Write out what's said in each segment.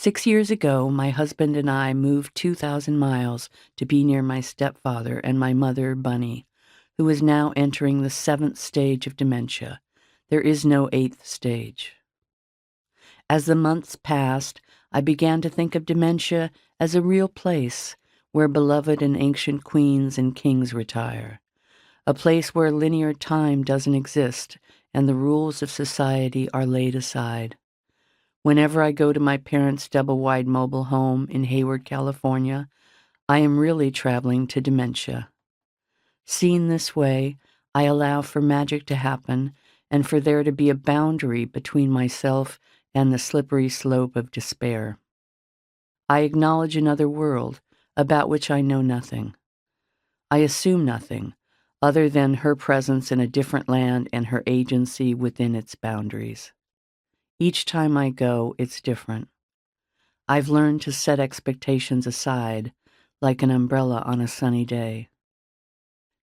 6 years ago, my husband and I moved 2,000 miles to be near my stepfather and my mother, Bunny, who is now entering the 7th stage of dementia. There is no 8th stage. As the months passed, I began to think of dementia as a real place where beloved and ancient queens and kings retire, a place where linear time doesn't exist and the rules of society are laid aside. Whenever I go to my parents' double-wide mobile home in Hayward, California, I am really traveling to dementia. Seen this way, I allow for magic to happen and for there to be a boundary between myself and the slippery slope of despair. I acknowledge another world about which I know nothing. I assume nothing other than her presence in a different land and her agency within its boundaries. Each time I go, it's different. I've learned to set expectations aside, like an umbrella on a sunny day.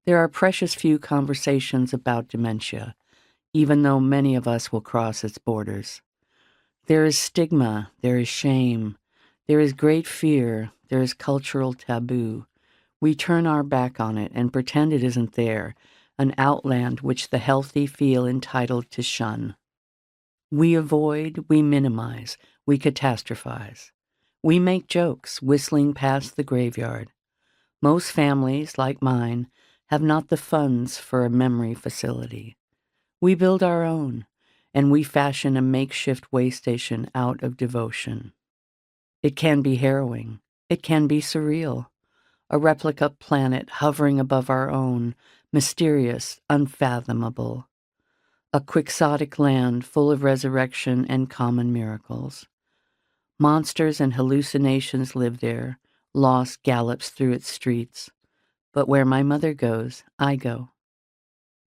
There are precious few conversations about dementia, even though many of us will cross its borders. There is stigma, there is shame, there is great fear, there is cultural taboo. We turn our back on it and pretend it isn't there, an outland which the healthy feel entitled to shun. We avoid, we minimize, we catastrophize. We make jokes, whistling past the graveyard. Most families, like mine, have not the funds for a memory facility. We build our own, and we fashion a makeshift way station out of devotion. It can be harrowing. It can be surreal. A replica planet hovering above our own, mysterious, unfathomable. A quixotic land full of resurrection and common miracles. Monsters and hallucinations live there, lost gallops through its streets. But where my mother goes, I go.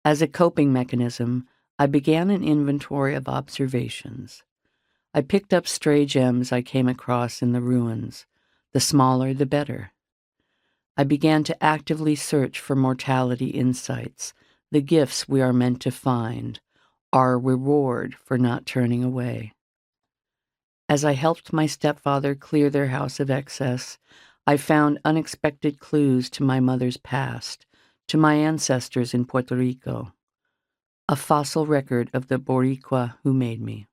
As a coping mechanism, I began an inventory of observations. I picked up stray gems I came across in the ruins. The smaller, the better. I began to actively search for mortality insights, the gifts we are meant to find, our reward for not turning away. As I helped my stepfather clear their house of excess, I found unexpected clues to my mother's past, to my ancestors in Puerto Rico, a fossil record of the Boricua who made me.